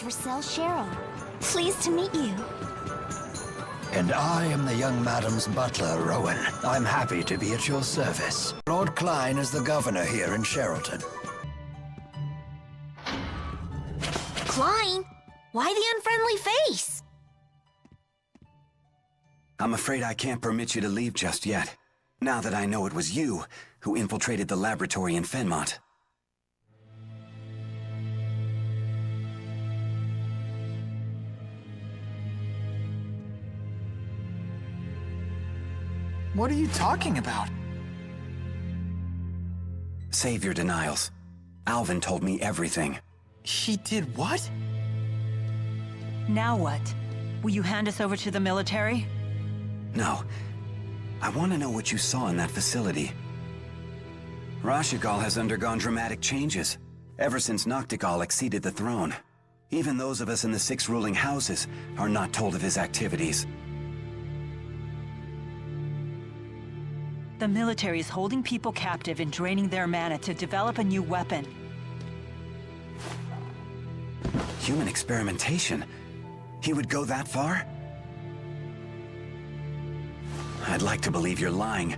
Purcell Cheryl. Pleased to meet you. And I am the young madam's butler, Rowan. I'm happy to be at your service. Lord Klein is the governor here in Sherrilton. Klein? Why the unfriendly face? I'm afraid I can't permit you to leave just yet, now that I know it was you who infiltrated the laboratory in Fenmont. What are you talking about? Save your denials. Alvin told me everything. He did what? Now what? Will you hand us over to the military? No. I want to know what you saw in that facility. Rashigal has undergone dramatic changes, ever since Noctigal acceded the throne. Even those of us in the 6 ruling houses are not told of his activities. The military is holding people captive and draining their mana to develop a new weapon. Human experimentation? He would go that far? I'd like to believe you're lying,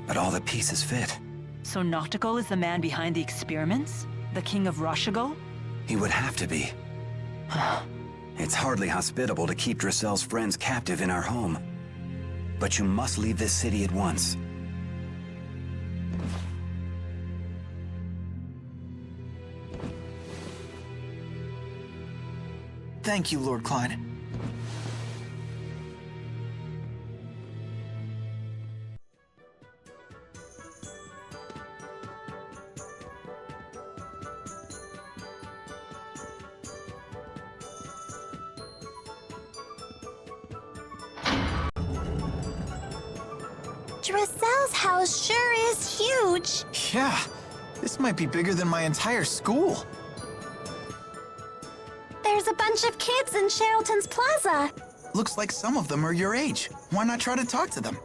but all the pieces fit. So Noctigal is the man behind the experiments? The king of Rashigal? He would have to be. It's hardly hospitable to keep Drissel's friends captive in our home. But you must leave this city at once. Thank you, Lord Klein. Drissel's house sure is huge. Yeah, this might be bigger than my entire school. There's a bunch of kids in Sherrilton's plaza. Looks like some of them are your age. Why not try to talk to them?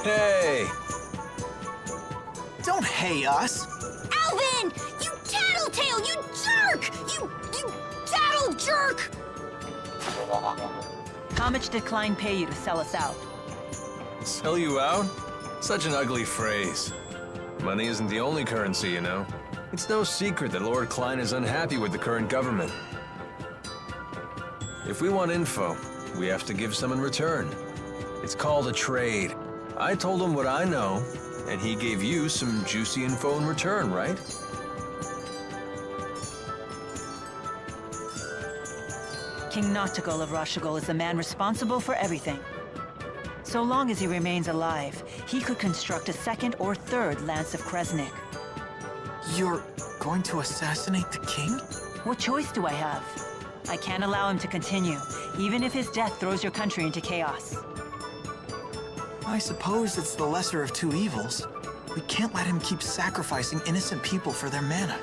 Hey! Don't hey us. Alvin! You tattletale! You jerk! You tattle jerk! How much did Klein pay you to sell us out? Sell you out? Such an ugly phrase. Money isn't the only currency, you know. It's no secret that Lord Klein is unhappy with the current government. If we want info, we have to give some in return. It's called a trade. I told him what I know, and he gave you some juicy info in return, right? King Noctigal of Rashigal is the man responsible for everything. So long as he remains alive, he could construct a 2nd or 3rd Lance of Kresnik. You're going to assassinate the king? What choice do I have? I can't allow him to continue, even if his death throws your country into chaos. I suppose it's the lesser of 2 evils. We can't let him keep sacrificing innocent people for their mana.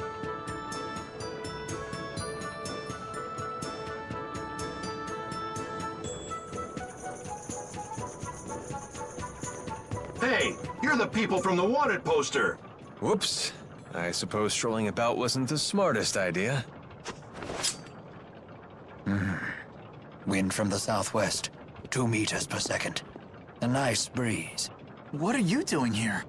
Hey, you're the people from the wanted poster. Whoops. I suppose strolling about wasn't the smartest idea. Wind from the southwest, 2 meters per second. A nice breeze. What are you doing here?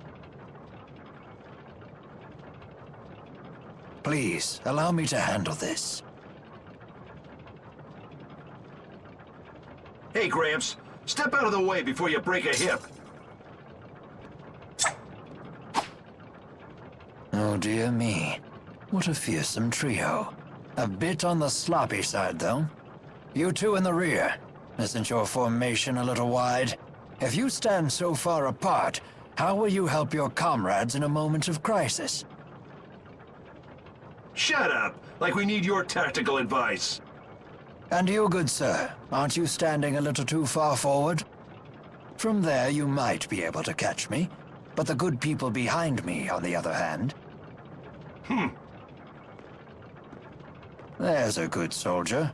Please, allow me to handle this. Hey, Gramps, step out of the way before you break a hip. Oh dear me. What a fearsome trio. A bit on the sloppy side, though. You two in the rear. Isn't your formation a little wide? If you stand so far apart, how will you help your comrades in a moment of crisis? Shut up! Like we need your tactical advice. And you, good sir, aren't you standing a little too far forward? From there you might be able to catch me, but the good people behind me, on the other hand... There's a good soldier.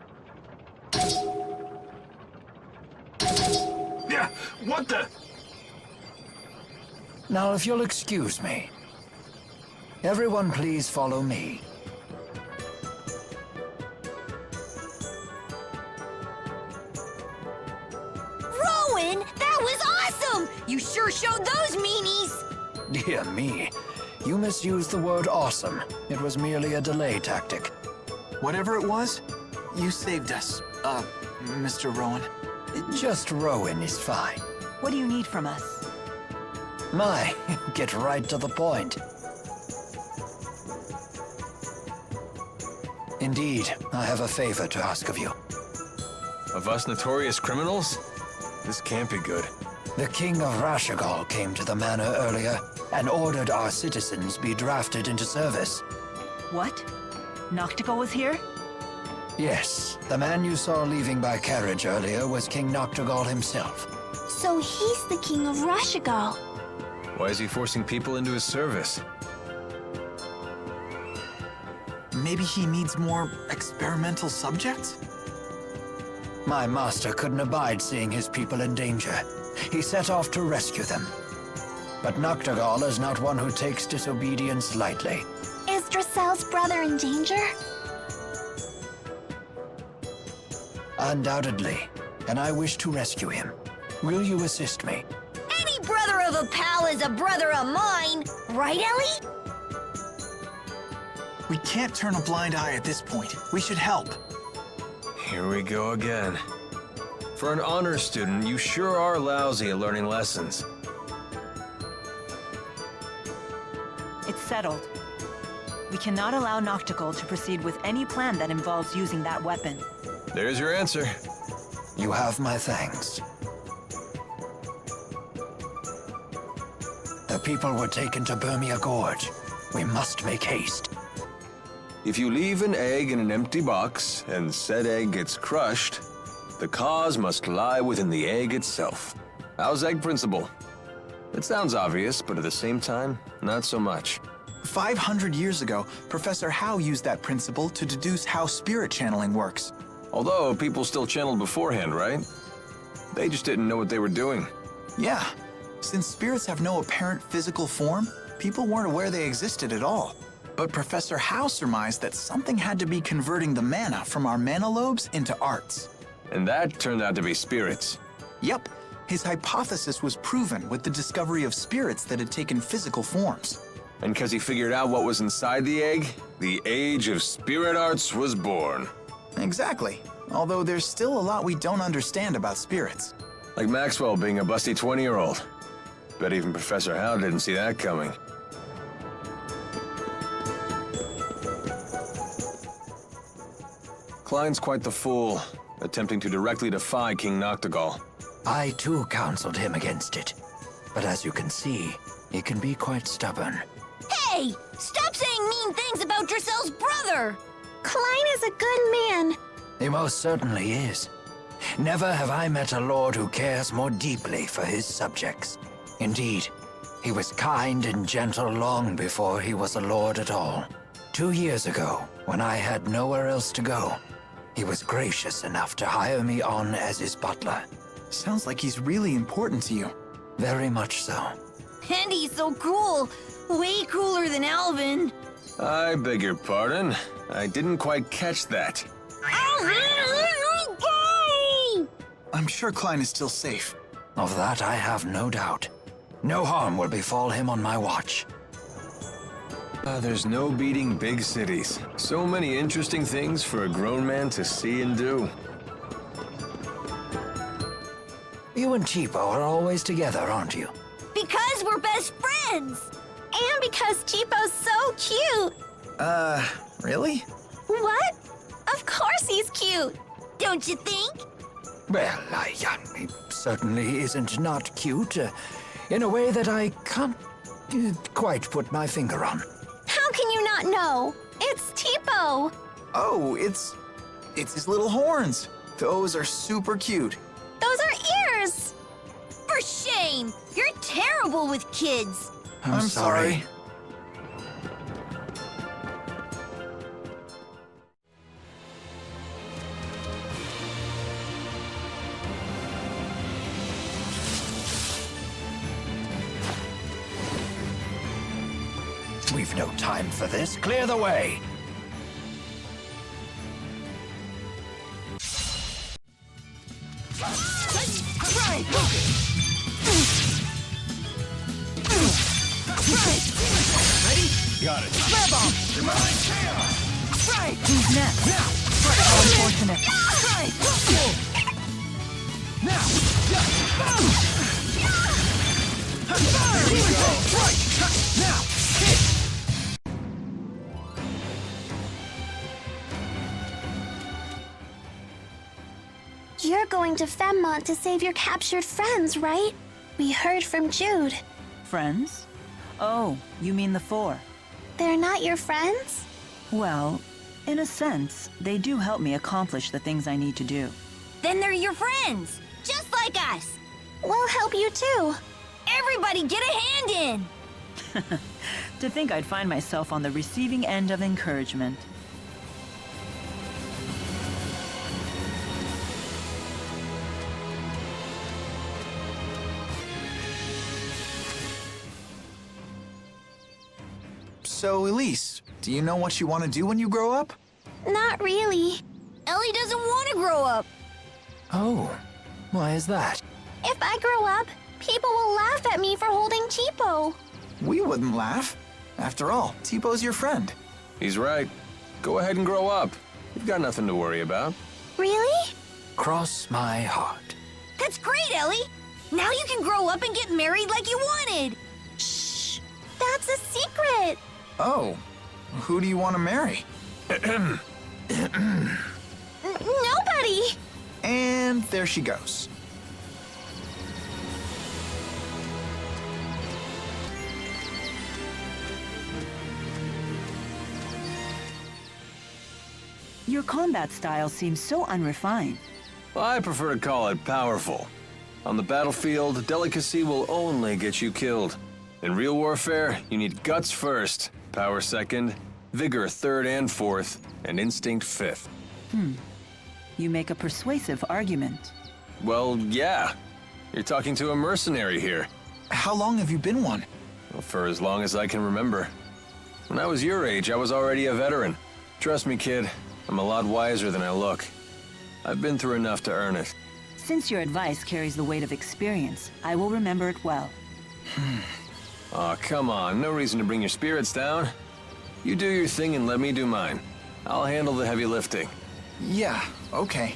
Yeah, what the... Now, if you'll excuse me. Everyone please follow me. Rowan, that was awesome! You sure showed those meanies! Dear me, you misused the word awesome. It was merely a delay tactic. Whatever it was, you saved us, Mr. Rowan. Just Rowan is fine. What do you need from us? My, get right to the point. Indeed, I have a favor to ask of you. Of us notorious criminals? This can't be good. The King of Rashagal came to the manor earlier and ordered our citizens be drafted into service. What? Noctigal was here? Yes, the man you saw leaving by carriage earlier was King Noctigal himself. So he's the king of Rashagal. Why is he forcing people into his service? Maybe he needs more experimental subjects? My master couldn't abide seeing his people in danger. He set off to rescue them. But Noctigal is not one who takes disobedience lightly. Is Dracel's brother in danger? Undoubtedly, and I wish to rescue him. Will you assist me? Any brother of a pal is a brother of mine, right, Ellie? We can't turn a blind eye at this point. We should help. Here we go again. For an honors student, you sure are lousy at learning lessons. It's settled. We cannot allow Noctigal to proceed with any plan that involves using that weapon. There's your answer. You have my thanks. The people were taken to Burmia Gorge. We must make haste. If you leave an egg in an empty box, and said egg gets crushed, the cause must lie within the egg itself. How's egg principle? It sounds obvious, but at the same time, not so much. 500 years ago, Professor Howe used that principle to deduce how spirit channeling works. Although, people still channeled beforehand, right? They just didn't know what they were doing. Yeah. Since spirits have no apparent physical form, people weren't aware they existed at all. But Professor Howe surmised that something had to be converting the mana from our mana lobes into arts. And that turned out to be spirits. Yep. His hypothesis was proven with the discovery of spirits that had taken physical forms. And because he figured out what was inside the egg, the age of spirit arts was born. Exactly. Although there's still a lot we don't understand about spirits. Like Maxwell being a busty 20-year-old. Bet even Professor Howe didn't see that coming. Klein's quite the fool, attempting to directly defy King Noctigal. I too counseled him against it. But as you can see, he can be quite stubborn. Hey! Stop saying mean things about Dracel's brother! Klein is a good man. He most certainly is. Never have I met a lord who cares more deeply for his subjects. Indeed, he was kind and gentle long before he was a lord at all. 2 years ago, when I had nowhere else to go, he was gracious enough to hire me on as his butler. Sounds like he's really important to you. Very much so. And he's so cool. Way cooler than Alvin. I beg your pardon. I didn't quite catch that. I'm sure Klein is still safe. Of that I have no doubt. No harm will befall him on my watch. There's no beating big cities. So many interesting things for a grown man to see and do. You and Cheapo are always together, aren't you? Because we're best friends. And because Cheapo's so cute. Really? What? Of course he's cute. Don't you think? Well, he certainly isn't not cute, in a way that I can't quite put my finger on. How can you not know? It's cheapo? Oh, it's his little horns. Those are super cute. Those are ears! For shame! You're terrible with kids! I'm sorry. We've no time for this. Clear the way. Got it. Who's next? How unfortunate. You're going to Femmont to save your captured friends, right? We heard from Jude. Friends? Oh, you mean the four. They're not your friends? Well, in a sense, they do help me accomplish the things I need to do. Then they're your friends, just like us. We'll help you too. Everybody get a hand in! To think I'd find myself on the receiving end of encouragement. So, Elise, do you know what you want to do when you grow up? Not really. Ellie doesn't want to grow up. Oh, why is that? If I grow up, people will laugh at me for holding cheapo. We wouldn't laugh. After all, Teepo's your friend. He's right. Go ahead and grow up. You've got nothing to worry about. Really? Cross my heart. That's great, Ellie. Now you can grow up and get married like you wanted. Shh. That's a secret. Oh, who do you want to marry? Nobody. And there she goes. Your combat style seems so unrefined. Well, I prefer to call it powerful. On the battlefield, delicacy will only get you killed. In real warfare, you need guts first, power second, vigor third and fourth, and instinct fifth. You make a persuasive argument. Well, yeah. You're talking to a mercenary here. How long have you been one? Well, for as long as I can remember. When I was your age, I was already a veteran. Trust me, kid, I'm a lot wiser than I look. I've been through enough to earn it. Since your advice carries the weight of experience, I will remember it well. Aw, come on, no reason to bring your spirits down. You do your thing and let me do mine. I'll handle the heavy lifting. Yeah, okay.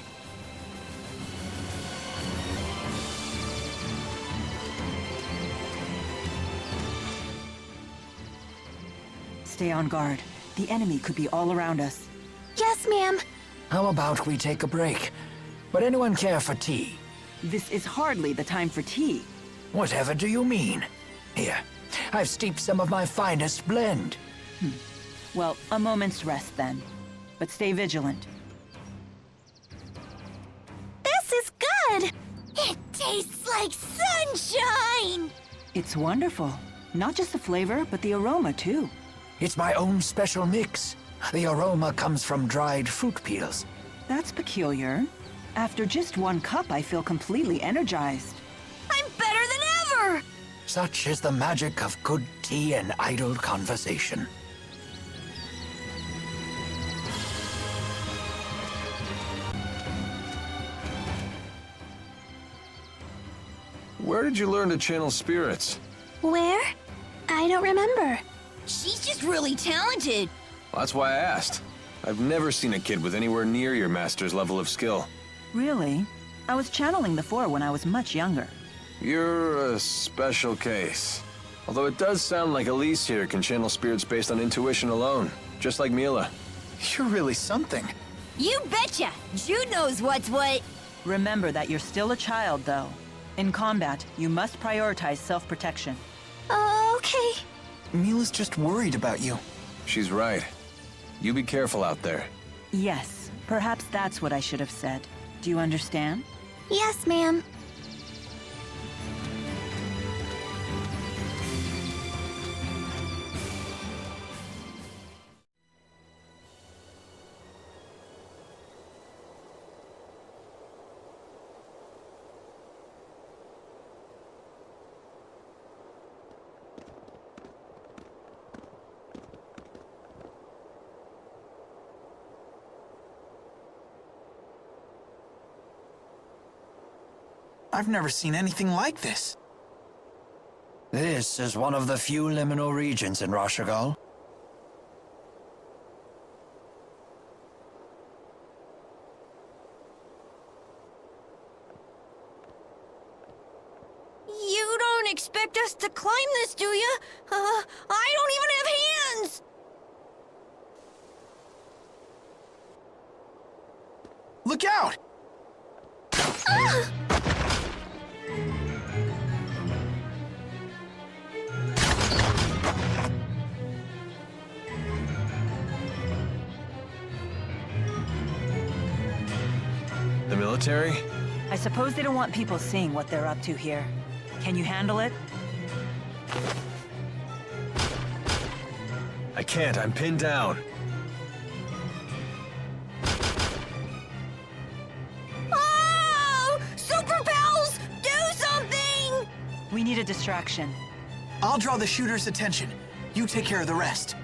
Stay on guard. The enemy could be all around us. Yes, ma'am. How about we take a break? Would anyone care for tea? This is hardly the time for tea. Whatever do you mean? Here, I've steeped some of my finest blend. Well, a moment's rest then. But stay vigilant. This is good. It tastes like sunshine. It's wonderful. Not just the flavor, but the aroma too. It's my own special mix. The aroma comes from dried fruit peels. That's peculiar. After just one cup, I feel completely energized. I'm better than ever. Such is the magic of good tea and idle conversation. Where did you learn to channel spirits? Where? I don't remember. She's just really talented. Well, that's why I asked. I've never seen a kid with anywhere near your master's level of skill. Really? I was channeling the Four when I was much younger. You're a special case. Although it does sound like Elise here can channel spirits based on intuition alone, just like Milla. You're really something. You betcha. Jude knows what's what. Remember that you're still a child, though. In combat, you must prioritize self-protection. Okay. Mila's just worried about you. She's right. You be careful out there. Yes, perhaps that's what I should have said. Do you understand? Yes, ma'am. I've never seen anything like this. This is one of the few liminal regions in Rashagal. You don't expect us to climb this, do you? I don't even have hands! Look out! The military? I suppose they don't want people seeing what they're up to here. Can you handle it? I can't, I'm pinned down. Oh! Super Pals! Do something! We need a distraction. I'll draw the shooter's attention. You take care of the rest.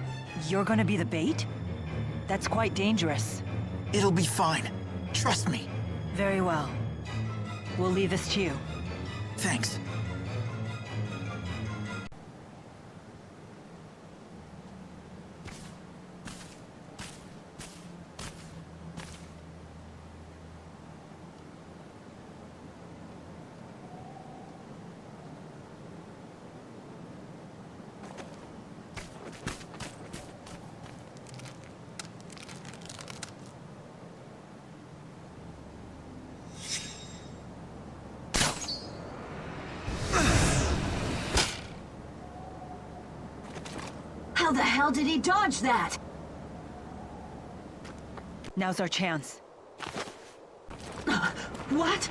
You're gonna be the bait? That's quite dangerous. It'll be fine. Trust me. Very well. We'll leave this to you. Thanks. How the hell did he dodge that? Now's our chance. What?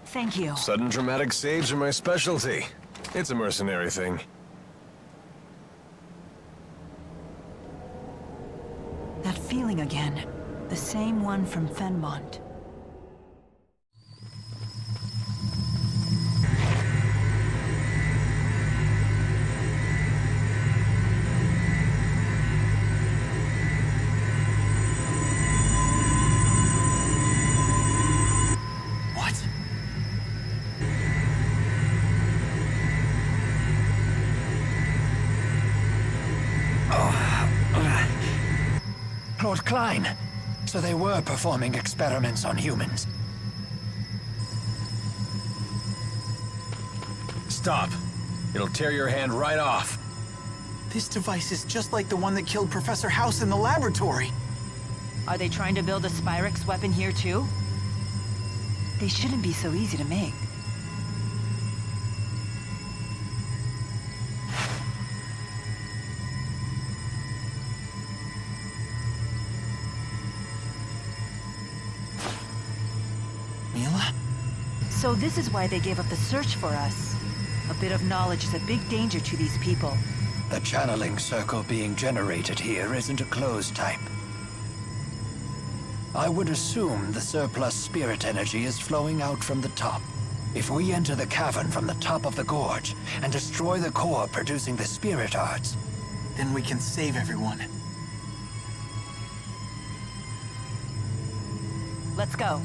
Thank you. Sudden dramatic saves are my specialty. It's a mercenary thing. That feeling again. The same one from Fenmont. Lord Klein. So they were performing experiments on humans. Stop. It'll tear your hand right off. This device is just like the one that killed Professor House in the laboratory. Are they trying to build a Spyrex weapon here too? They shouldn't be so easy to make. Milla? So this is why they gave up the search for us. A bit of knowledge is a big danger to these people. The channeling circle being generated here isn't a closed type. I would assume the surplus spirit energy is flowing out from the top. If we enter the cavern from the top of the gorge and destroy the core producing the spirit arts, Then we can save everyone. Let's go.